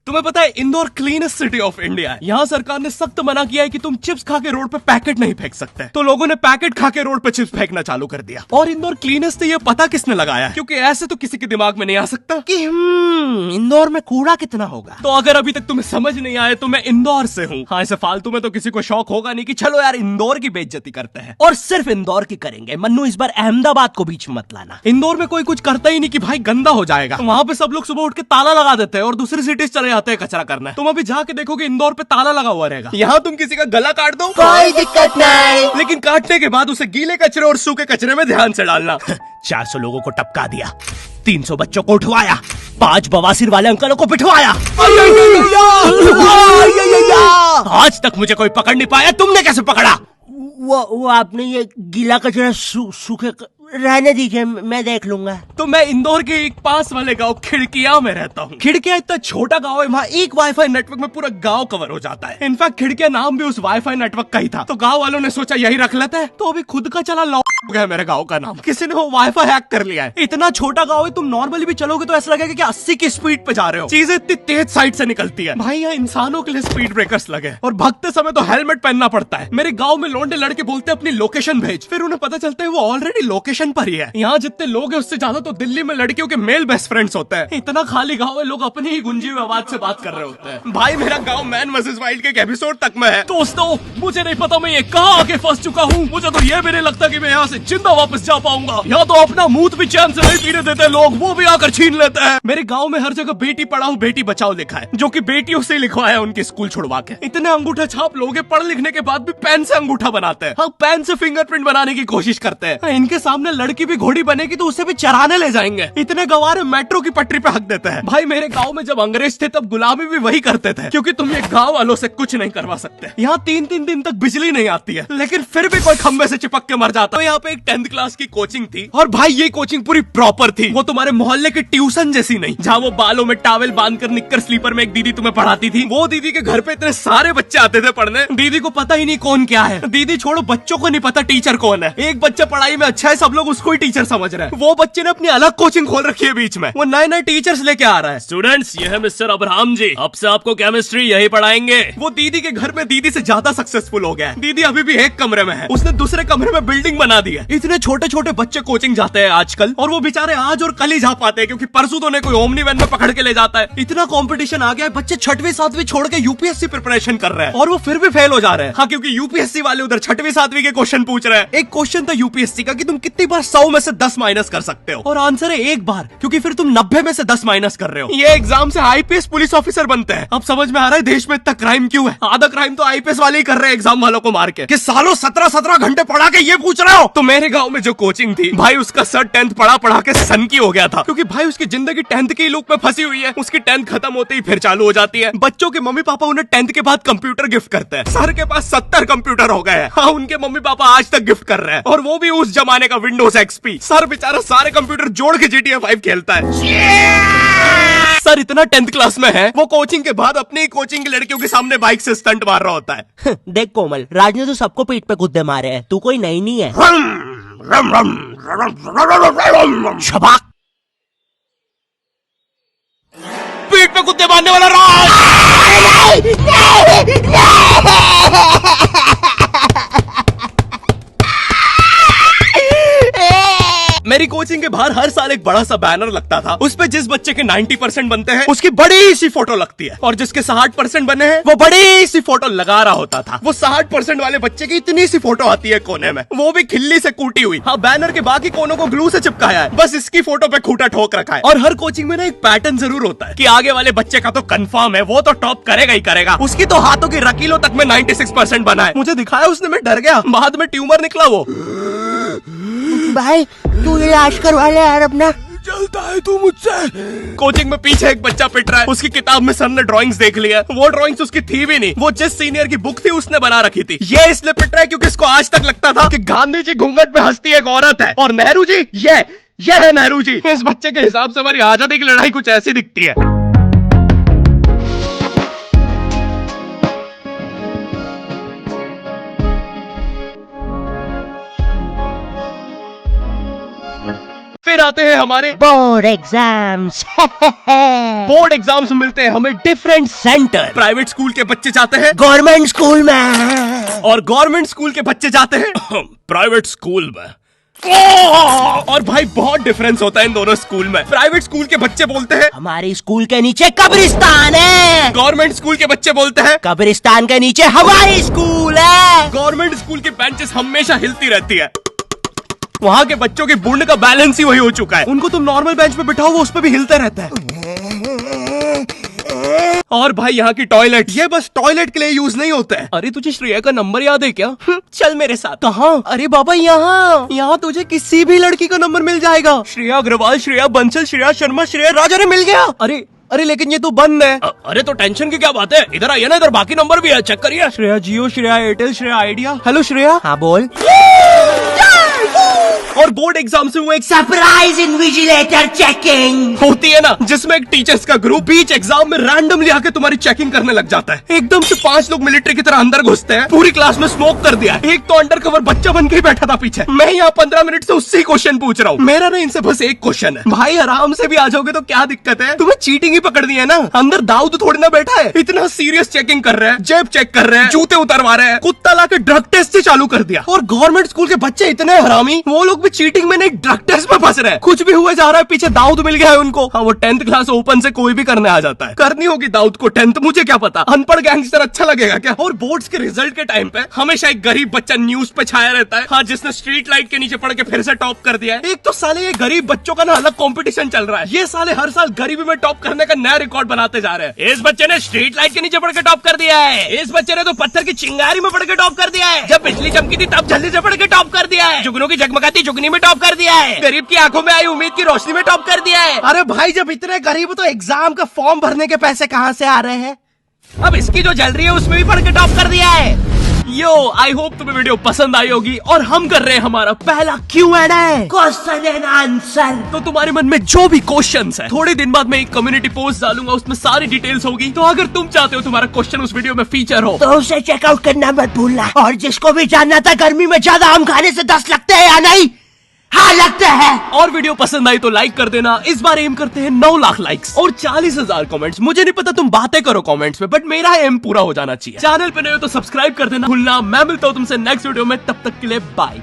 तुम्हें पता है Indore cleanest city of India है। यहाँ सरकार ने सख्त मना किया है कि तुम चिप्स खा के रोड पे पैकेट नहीं फेंक सकते। तो लोगों ने पैकेट खा के रोड पे चिप्स फेंकना चालू कर दिया। और इंदौर क्लीनेस्ट से ये पता किसने लगाया है? क्योंकि ऐसे तो किसी के दिमाग में नहीं आ सकता कि इंदौर में कूड़ा कितना होगा। तो अगर अभी तक तुम्हें समझ नहीं आया तो मैं इंदौर से हूँ। हाँ, ऐसे फालतू में तो किसी को शौक होगा नहीं कि चलो यार इंदौर की बेइज्जती करते हैं। और सिर्फ इंदौर की करेंगे। मन्नू, इस बार अहमदाबाद को बीच में मत लाना। इंदौर में कोई कुछ करता ही नहीं कि भाई गंदा हो जाएगा। तो वहाँ पे सब लोग सुबह उठ के ताला लगा देते हैं और दूसरी सिटीज चले जाते हैं कचरा करना। तुम अभी जाके देखोगे इंदौर पे ताला लगा हुआ रहेगा। यहाँ तुम किसी का गला काट दो कोई दिक्कत नहीं, लेकिन काटने के बाद उसे गीले कचरे और सूखे कचरे में ध्यान से डालना। 400 लोगों को टपका दिया, 300 बच्चों को उठवाया, 5 बवासीर वाले अंकलों को पिटवाया। आज तक मुझे कोई पकड़ नहीं पाया, तुमने कैसे पकड़ा? वो आपने ये गीला कचरा सूखे रहने दीजिए, मैं देख लूंगा। तो मैं इंदौर के एक पास वाले गांव खिड़किया में रहता हूँ। खिड़किया इतना छोटा गांव है, वहाँ एक वाईफाई नेटवर्क में पूरा गांव कवर हो जाता है। इनफैक्ट खिड़किया नाम भी उस वाईफाई नेटवर्क का ही था। तो गांव वालों ने सोचा यही रख लेते हैं। तो अभी खुद का चला लॉ हो गया मेरे गांव का नाम। किसी ने वो वाईफाई हैक कर लिया है। इतना छोटा गांव है, तुम नॉर्मली भी चलोगे तो ऐसा लगेगा कि 80 की स्पीड पे जा रहे हो। चीजें इतनी तेज साइड से निकलती है। भाई यहाँ इंसानों के लिए स्पीड ब्रेकर्स लगे और भगते समय तो हेलमेट पहनना पड़ता है। मेरे गाँव में लौंडे लड़के बोलते अपनी लोकेशन भेज, फिर उन्हें पता चलता है वो ऑलरेडी लोकेशन पर ही है। यहाँ जितने लोग हैं उससे ज्यादा तो दिल्ली में लड़कियों के मेल बेस्ट फ्रेंड्स होते हैं। इतना खाली गांव है, लोग अपनी ही गुंजी हुई आवाज से बात कर रहे होते हैं। भाई मेरा गांव मैन वर्सेस वाइल्ड के एक एपिसोड तक में है। दोस्तों, मुझे नहीं पता मैं ये कहाँ आके फंस चुका हूँ। मुझे तो ये भी नहीं लगता कि मैं यहाँ से जिंदा वापस जा पाऊंगा। यहाँ तो अपना मूत भी चैन से नहीं पीने देते लोग, वो भी आकर छीन लेते हैं। मेरे गाँव में हर जगह बेटी पढ़ाओ बेटी बचाओ लिखा है, जो की बेटियों से लिखवाया उनके स्कूल छुड़वा के। इतने अंगूठा छाप लोग पढ़ लिखने के बाद भी पेन से अंगूठा बनाते हैं। हाँ, पेन से फिंगरप्रिंट बनाने की कोशिश करते हैं। इनके सामने लड़की भी घोड़ी बनेगी तो उसे भी चराने ले जाएंगे। इतने गवार मेट्रो की पटरी पे हक देते हैं। भाई मेरे गांव में जब अंग्रेज थे तब गुलामी भी वही करते थे, क्योंकि तुम ये गांव वालों से कुछ नहीं करवा सकते। यहाँ 3-3 दिन तक बिजली नहीं आती है, लेकिन फिर भी कोई खंबे से चिपक के मर जाता है। यहाँ पे एक 10th क्लास की कोचिंग थी और भाई ये कोचिंग पूरी प्रॉपर थी। वो तुम्हारे मोहल्ले की ट्यूशन जैसी नहीं, जहाँ वो बालों में टावल बांधकर निक्कर स्लीपर में एक दीदी तुम्हें पढ़ाती थी। वो दीदी के घर पे इतने सारे बच्चे आते थे पढ़ने, दीदी को पता ही नहीं कौन क्या है। दीदी छोड़ो, बच्चों को नहीं पता टीचर कौन है। एक बच्चा पढ़ाई में अच्छा है, सब लोग उसको ही टीचर समझ रहे हैं। वो बच्चे ने अपनी अलग कोचिंग खोल रखी है बीच में। वो नए नए टीचर्स लेके आ रहा है। स्टूडेंट्स, ये है मिस्टर अब्राहम जी, अब से आपको केमिस्ट्री यही पढ़ाएंगे। वो दीदी के घर में दीदी से ज्यादा सक्सेसफुल हो गया है। दीदी अभी भी एक कमरे में है, उसने दूसरे कमरे में बिल्डिंग बना दी है। इतने छोटे छोटे बच्चे कोचिंग जाते हैं आजकल, और वो बेचारे आज और कल ही जा पाते हैं, क्योंकि परसों तो उन्हें कोई ओमनी वैन में पकड़ के ले जाता है। इतना कंपटीशन आ गया है, बच्चे 6वीं 7वीं छोड़ के यूपीएससी प्रिपरेशन कर रहे हैं और वो फिर भी फेल हो जा रहे हैं। हाँ, क्योंकि यूपीएससी वाले उधर 6वीं 7वीं के क्वेश्चन पूछ रहे हैं। एक क्वेश्चन था यूपीएससी का कि तुम कितनी बार 100 में से 10 माइनस कर सकते हो, और आंसर है एक बार, क्योंकि फिर तुम 90 में से 10 माइनस कर रहे हो। ये एग्जाम से आईपीएस पुलिस ऑफिसर बनते हैं। अब समझ में आ रहा है देश में इतना क्राइम क्यों है। आधा क्राइम तो आईपीएस वाले ही कर रहे हैं एग्जाम वालों को मार के, कि सालों 17-17 घंटे पढ़ा के ये पूछ रहे हो। तो मेरे गांव में जो कोचिंग थी, भाई उसका सर 10th पढ़ा के सन की हो गया था, क्योंकि भाई उसकी जिंदगी 10th की लूप में फंसी हुई है। उसकी 10th खत्म होते ही फिर चालू हो जाती है। बच्चों के मम्मी पापा उन्हें 10th के बाद कंप्यूटर गिफ्ट करते हैं। सर के पास 70 कंप्यूटर हो गए हैं। हाँ, उनके मम्मी पापा आज तक गिफ्ट कर रहे हैं, और वो भी उस जमाने का विंडोज एक्सपी। सर बेचारा सारे कंप्यूटर जोड़ के GTA 5 खेलता है। सर इतना 10th क्लास में है, वो कोचिंग के बाद अपनी ही कोचिंग की लड़कियों के सामने बाइक से स्टंट मार रहा होता है। देख कोमल, राज ने तो सबको पीठ पे कुत्ते मारे हैं, तू कोई नई नहीं है। शबाक, पीठ पे कुत्ते मारने वाला राज। मेरी कोचिंग के बाहर हर साल एक बड़ा सा बैनर लगता था। उस पे जिस बच्चे के 90% बनते हैं उसकी बड़ी सी फोटो लगती है, और जिसके 60% बने हैं वो बड़ी सी फोटो लगा रहा होता था। वो 60% वाले बच्चे की इतनी सी फोटो आती है कोने में, वो भी खिल्ली से कूटी हुई। हाँ, बैनर के बाकी कोनों को ग्लू से चिपकाया है, बस इसकी फोटो पे खूंटा ठोक रखा है। और हर कोचिंग में ना एक पैटर्न जरूर होता है कि आगे वाले बच्चे का तो कंफर्म है, वो तो टॉप करेगा ही करेगा। उसकी तो हाथों की रकीलों तक में 96% बना है। मुझे दिखाया उसने, मैं डर गया। बाद में ट्यूमर निकला वो। भाई तू इलाज करवा ले यार अपना। चलता है तू मुझसे। कोचिंग में पीछे एक बच्चा पिट रहा है, उसकी किताब में सर ने ड्राइंग्स देख लिया। वो ड्राइंग्स उसकी थी भी नहीं, वो जिस सीनियर की बुक थी उसने बना रखी थी। ये इसलिए पिट रहा है क्योंकि इसको आज तक लगता था कि गांधी जी घूंघट पे हंसती एक औरत है, और नेहरू जी ये है नेहरू जी। इस बच्चे के हिसाब से हमारी आजादी की लड़ाई कुछ ऐसी दिखती है। फिर आते हैं हमारे बोर्ड एग्जाम्स। बोर्ड एग्जाम्स में मिलते हैं हमें डिफरेंट सेंटर। प्राइवेट स्कूल के बच्चे जाते हैं गवर्नमेंट स्कूल में और गवर्नमेंट स्कूल के बच्चे जाते हैं प्राइवेट स्कूल में। और भाई बहुत डिफरेंस होता है इन दोनों स्कूल में। प्राइवेट स्कूल के बच्चे बोलते हैं हमारे स्कूल के नीचे कब्रिस्तान है। गवर्नमेंट स्कूल के बच्चे बोलते हैं कब्रिस्तान के नीचे हमारी स्कूल है। गवर्नमेंट स्कूल की बेंचेस हमेशा हिलती रहती है। वहाँ के बच्चों की बुंड का बैलेंस ही वही हो चुका है। उनको तुम नॉर्मल बेंच पे बिठाओ वो उस पे भी हिलता रहता है। और भाई यहाँ की टॉयलेट ये बस टॉयलेट के लिए यूज नहीं होता है। अरे तुझे श्रेया का नंबर याद है क्या? चल मेरे साथ। कहाँ? अरे बाबा यहाँ तुझे किसी भी लड़की का नंबर मिल जाएगा। श्रेया अग्रवाल, श्रेया बंसल, श्रेया शर्मा, श्रेया राजा ने मिल गया। अरे लेकिन ये तो बंद है। अरे तो टेंशन की क्या बात है, इधर आइए ना, इधर बाकी नंबर भी है, चेक करिए। श्रेया जियो, श्रेया एयरटेल, श्रेया आइडिया। हेलो श्रेया। हाँ बोल। और बोर्ड एग्जाम से वो एक सरप्राइज इन्विजिलेटर चेकिंग होती है ना, जिसमें एक टीचर्स का ग्रुप बीच एग्जाम में रैंडमली आके तुम्हारी चेकिंग करने लग जाता है। एकदम से 5 लोग मिलिट्री की तरह अंदर घुसते हैं। पूरी क्लास में स्मोक कर दिया। एक तो अंडर कवर बच्चा बन के ही बैठा था पीछे। मैं यहाँ 15 मिनट से उससे ही क्वेश्चन पूछ रहा हूँ। मेरा ना इनसे बस एक क्वेश्चन है, भाई आराम से भी आ जाओगे तो क्या दिक्कत है? तुम्हें चीटिंग ही पकड़नी है ना, अंदर दाऊद थोड़ी ना बैठा है। इतना सीरियस चेकिंग कर रहे हैं, जेब चेक कर रहे हैं, जूते उतरवा रहे हैं, कुत्ता लाके ड्रग टेस्ट से चालू कर दिया। और गवर्नमेंट स्कूल के बच्चे इतने हरामी, वो लोग भी चीटिंग में नहीं ड्रग टेस्ट में फंस रहे हैं। कुछ भी हुए जा रहा है, पीछे दाऊद मिल गया है उनको। हाँ वो 10th क्लास ओपन से कोई भी करने आ जाता है। करनी होगी दाऊद को 10th, मुझे क्या पता, अनपढ़ गैंगस्टर अच्छा लगेगा क्या? और बोर्ड्स के रिजल्ट के टाइम पे हमेशा एक गरीब बच्चा न्यूज पे छाया रहता है, हाँ जिसने स्ट्रीट लाइट के नीचे पड़ के फिर से टॉप कर दिया है। एक तो साले ये गरीब बच्चों का ना अलग कंपटीशन चल रहा है। ये साले हर साल गरीबी में टॉप करने का नया रिकॉर्ड बनाते जा रहे हैं। इस बच्चे ने स्ट्रीट लाइट के नीचे पड़ के टॉप कर दिया है, इस बच्चे ने तो पत्थर की चिंगारी में पड़ के टॉप कर दिया है, जब बिजली चमकी थी तब जल्दी से पड़ के टॉप कर दिया है, जुगनू की जगमगाती जुगनी में टॉप कर दिया है, गरीब की आंखों में आई उम्मीद की रोशनी में टॉप कर दिया है। अरे भाई जब इतने गरीब हो तो एग्जाम का फॉर्म भरने के पैसे कहाँ से आ रहे हैं? अब इसकी जो जल रही है उसमें भी पढ़ के टॉप कर दिया है। यो आई होप तुम्हें वीडियो पसंद आई होगी। और हम कर रहे हैं हमारा पहला Q&A, क्वेश्चन एंड आंसर। तो तुम्हारे मन में जो भी क्वेश्चंस है, थोड़े दिन बाद मैं एक कम्युनिटी पोस्ट डालूंगा, उसमें सारी डिटेल्स होगी। तो अगर तुम चाहते हो तुम्हारा क्वेश्चन उस वीडियो में फीचर हो तो उसे चेकआउट करना मत भूलना। और जिसको भी जानना था गर्मी में ज्यादा आम खाने से दस्त लगते हैं या नहीं, हाँ लगता है। और वीडियो पसंद आई तो लाइक कर देना। इस बार एम करते हैं 9 लाख लाइक्स और 40,000 कमेंट्स। मुझे नहीं पता तुम बातें करो कमेंट्स में, बट मेरा एम पूरा हो जाना चाहिए। चैनल पे नए हो तो सब्सक्राइब कर देना भूलना। मैं मिलता हूँ तुमसे नेक्स्ट वीडियो में, तब तक के लिए बाय।